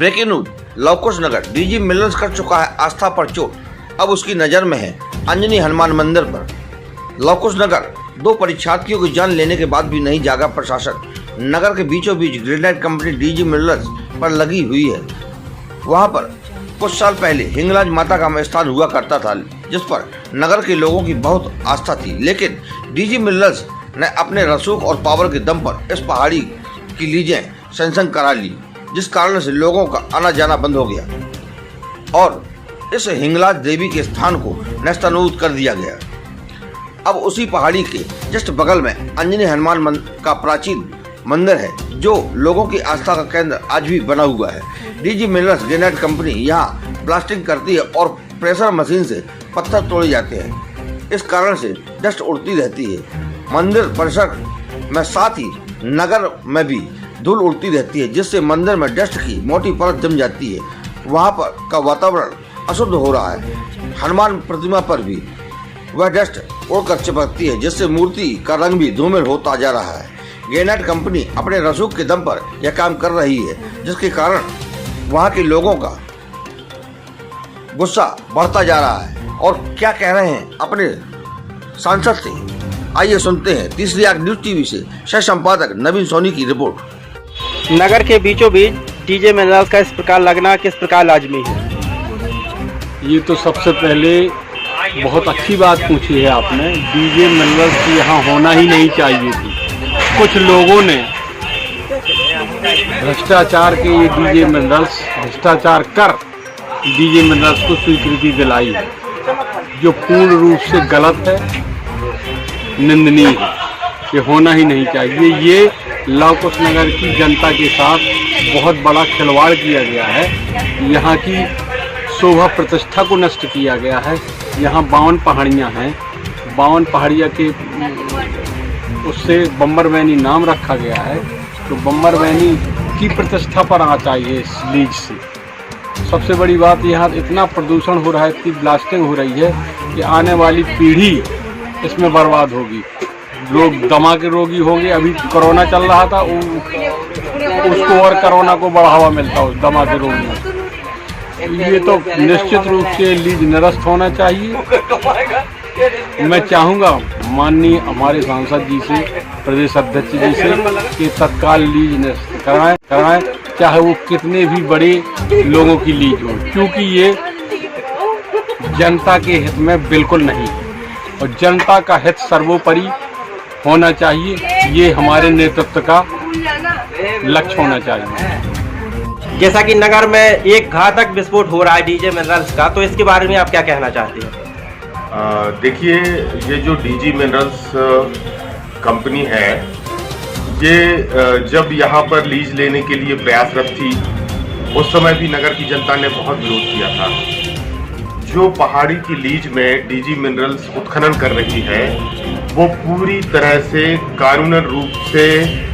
Breaking news, Lavkush नगर DG minerals कर चुका है आस्था पर चोट, अब उसकी नजर में है अंजनी हनुमान मंदिर पर। लवकुश नगर, 2 परीक्षार्थियों की जान लेने के बाद भी नहीं जागा प्रशासन। नगर के बीचों बीच ग्रेनाइट कंपनी डीजी मिनरल्स पर लगी हुई है। वहां पर कुछ साल पहले हिंगलाज माता का स्थान हुआ करता था, जिस पर नगर के लोगों की बहुत आस्था थी, लेकिन डीजी मिनरल्स ने अपने रसूख और पावर के दम पर इस पहाड़ी की लीजें सैंक्शन करा ली, जिस कारण से लोगों का आना जाना बंद हो गया और इस हिंगलाज देवी के स्थान को नेस्तनाबूद कर दिया गया। अब उसी पहाड़ी के जस्ट बगल में अंजनी हनुमान का प्राचीन मंदिर है, जो लोगों की आस्था का केंद्र आज भी बना हुआ है। डीजी मिनरल्स ग्रेनाइट कंपनी यहाँ ब्लास्टिंग करती है और प्रेशर मशीन से पत्थर तोड़े जाते हैं। इस कारण से डस्ट उड़ती रहती है मंदिर परिसर में, साथ ही नगर में भी धूल उड़ती रहती है, जिससे मंदिर में डस्ट की मोटी परत जम जाती है। वहाँ पर का वातावरण अशुद्ध हो रहा है। हनुमान प्रतिमा पर भी वह डस्ट उड़कर चिपकती है, जिससे मूर्ति का रंग भी धूमिल होता जा रहा है। ग्रेनाइट कंपनी अपने रसूख के दम पर यह काम कर रही है, जिसके कारण वहाँ के लोगों का गुस्सा बढ़ता जा रहा है। और क्या कह रहे हैं अपने सांसद से, आइए सुनते हैं। तीसरी आंख न्यूज टीवी से सह संपादक नवीन सोनी की रिपोर्ट। नगर के बीचों बीच डीजे मिनरल्स का इस प्रकार लगना किस प्रकार लाजमी है? ये तो सबसे पहले बहुत अच्छी बात पूछी है आपने। डीजे मिनरल्स की यहाँ होना ही नहीं चाहिए थी। कुछ लोगों ने भ्रष्टाचार के ये डीजे मिनरल्स भ्रष्टाचार कर डीजे मिनरल्स को स्वीकृति दिलाई है, जो पूर्ण रूप से गलत है, निंदनीय है। ये होना ही नहीं चाहिए। ये लवकुश नगर की जनता के साथ बहुत बड़ा खिलवाड़ किया गया है। यहाँ की शोभा प्रतिष्ठा को नष्ट किया गया है। यहाँ 52 पहाड़ियाँ हैं। 52 पहाड़ियाँ के उससे बम्बर वैनी नाम रखा गया है, तो बम्बर वैनी की प्रतिष्ठा पर आना चाहिए इस लीज से। सबसे बड़ी बात, यहाँ इतना प्रदूषण हो रहा है, इतनी ब्लास्टिंग हो रही है कि आने वाली पीढ़ी इसमें बर्बाद होगी। लोग दमा के रोगी होंगे। अभी कोरोना चल रहा था, उसको और कोरोना को बढ़ावा मिलता उस दमा के रोगी में। ये तो निश्चित रूप से लीज निरस्त होना चाहिए। मैं चाहूँगा माननीय हमारे सांसद जी से, प्रदेश अध्यक्ष जी से कि तत्काल लीज निरस्त कराएं, चाहे वो कितने भी बड़े लोगों की लीज हो, क्योंकि ये जनता के हित में बिल्कुल नहीं है और जनता का हित सर्वोपरि होना चाहिए। ये हमारे नेतृत्व का लक्ष्य होना चाहिए। जैसा कि नगर में एक घातक विस्फोट हो रहा है डीजे मिनरल्स का, तो इसके बारे में आप क्या कहना चाहते हैं? देखिए, ये जो डीजी मिनरल्स कंपनी है, ये जब यहाँ पर लीज लेने के लिए प्रयासरत थी, उस समय भी नगर की जनता ने बहुत विरोध किया था। जो पहाड़ी की लीज में डीजी मिनरल्स उत्खनन कर रही है, वो पूरी तरह से कानूनन रूप से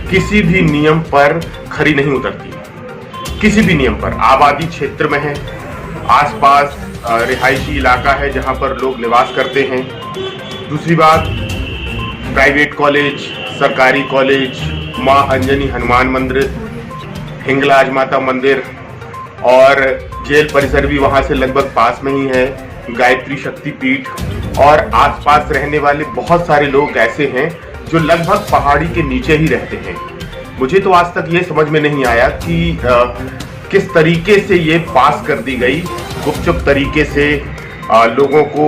किसी भी नियम पर खरी नहीं उतरती। किसी भी नियम पर। आबादी क्षेत्र में है, आसपास रिहायशी इलाका है जहां पर लोग निवास करते हैं। दूसरी बात, प्राइवेट कॉलेज, सरकारी कॉलेज, माँ अंजनी हनुमान मंदिर, हिंगलाज माता मंदिर और जेल परिसर भी वहां से लगभग पास में ही है, गायत्री शक्ति पीठ, और आसपास रहने वाले बहुत सारे लोग ऐसे हैं जो लगभग पहाड़ी के नीचे ही रहते हैं। मुझे तो आज तक ये समझ में नहीं आया कि किस तरीके से ये पास कर दी गई, गुपचुप तरीके से लोगों को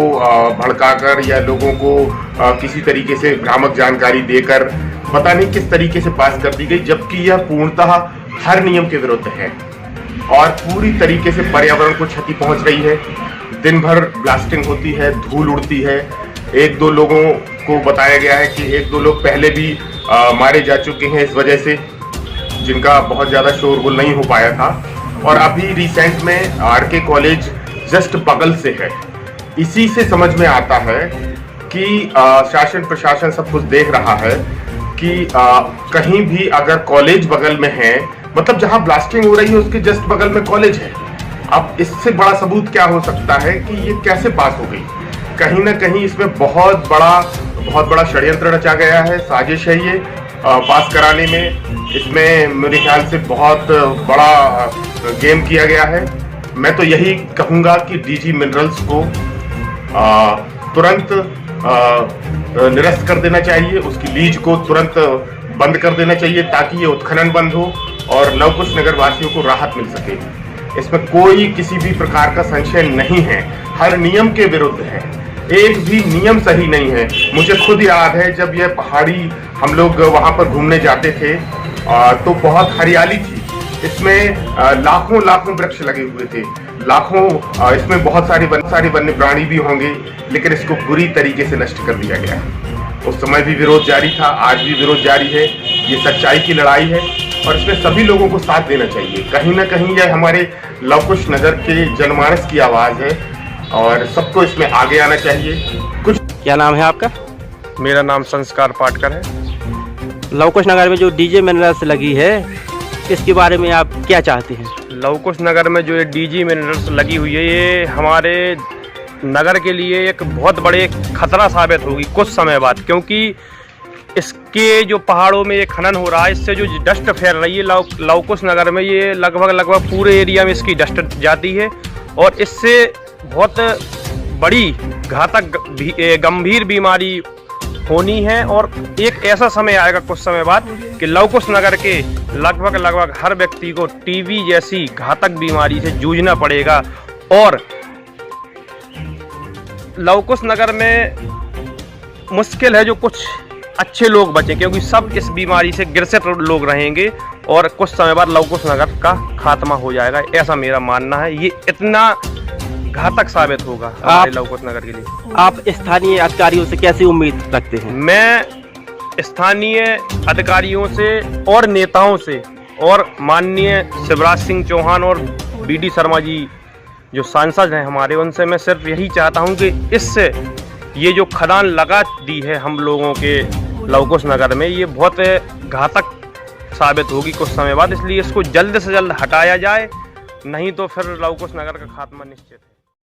भड़काकर या लोगों को किसी तरीके से भ्रामक जानकारी देकर, पता नहीं किस तरीके से पास कर दी गई, जबकि यह पूर्णतः हर नियम के विरुद्ध है और पूरी तरीके से पर्यावरण को क्षति पहुंच रही है। दिन भर ब्लास्टिंग होती है, धूल उड़ती है। 1-2 लोगों को बताया गया है कि 1-2 लोग पहले भी मारे जा चुके हैं इस वजह से, जिनका बहुत ज़्यादा शोरगुल नहीं हो पाया था। और अभी रिसेंट में आरके कॉलेज जस्ट बगल से है। इसी से समझ में आता है कि शासन प्रशासन सब कुछ देख रहा है कि कहीं भी अगर कॉलेज बगल में है, मतलब जहां ब्लास्टिंग हो रही है उसके जस्ट बगल में कॉलेज है। अब इससे बड़ा सबूत क्या हो सकता है कि ये कैसे पास हो गई? कहीं ना कहीं इसमें बहुत बड़ा षड्यंत्र रचा गया है, साजिश है ये। पास कराने में इसमें मेरे ख्याल से बहुत बड़ा गेम किया गया है। मैं तो यही कहूँगा कि डीजी मिनरल्स को तुरंत निरस्त कर देना चाहिए, उसकी लीज को तुरंत बंद कर देना चाहिए ताकि ये उत्खनन बंद हो और लव कुश नगर वासियों को राहत मिल सके। इसमें कोई किसी भी प्रकार का संशय नहीं है, हर नियम के विरुद्ध है, एक भी नियम सही नहीं है। मुझे खुद याद है जब यह पहाड़ी हम लोग वहां पर घूमने जाते थे तो बहुत हरियाली थी, इसमें लाखों लाखों वृक्ष लगे हुए थे, लाखों इसमें बहुत सारे वन्य प्राणी भी होंगे, लेकिन इसको बुरी तरीके से नष्ट कर दिया गया है। उस समय भी विरोध जारी था, आज भी विरोध जारी है। ये सच्चाई की लड़ाई है और इसमें सभी लोगों को साथ देना चाहिए। कहीं ना कहीं यह हमारे लव कुश नगर के जनमानस की आवाज है और सबको इसमें आगे आना चाहिए। क्या नाम है आपका? मेरा नाम संस्कार पाटकर है। लव कुश नगर में जो डीजे मिनरल्स लगी है, इसके बारे में आप क्या चाहते हैं? लव कुश नगर में जो ये डीजी मिनरल्स लगी हुई है, ये हमारे नगर के लिए एक बहुत बड़े खतरा साबित होगी कुछ समय बाद, क्योंकि इसके जो पहाड़ों में ये खनन हो रहा है, इससे जो डस्ट फैल रही है लव कुश नगर में, ये लगभग पूरे एरिया में इसकी डस्ट जाती है और इससे बहुत बड़ी घातक गंभीर बीमारी होनी है। और एक ऐसा समय आएगा कुछ समय बाद कि लव कुश नगर के लगभग हर व्यक्ति को टीबी जैसी घातक बीमारी से जूझना पड़ेगा और लव कुश नगर में मुश्किल है जो कुछ अच्छे लोग बचें, क्योंकि सब इस बीमारी से ग्रसित लोग रहेंगे और कुछ समय बाद लव कुश नगर का खात्मा हो जाएगा, ऐसा मेरा मानना है। ये इतना घातक साबित होगा हमारे लव कुश नगर के लिए। आप स्थानीय अधिकारियों से कैसी उम्मीद रखते हैं? मैं स्थानीय अधिकारियों से और नेताओं से और माननीय शिवराज सिंह चौहान और बीडी शर्मा जी जो सांसद हैं हमारे, उनसे मैं सिर्फ यही चाहता हूं कि इससे ये जो खदान लगा दी है हम लोगों के लव कुश नगर में, ये बहुत घातक साबित होगी कुछ समय बाद, इसलिए इसको जल्द से जल्द हटाया जाए, नहीं तो फिर लव कुश नगर का खात्मा निश्चित है।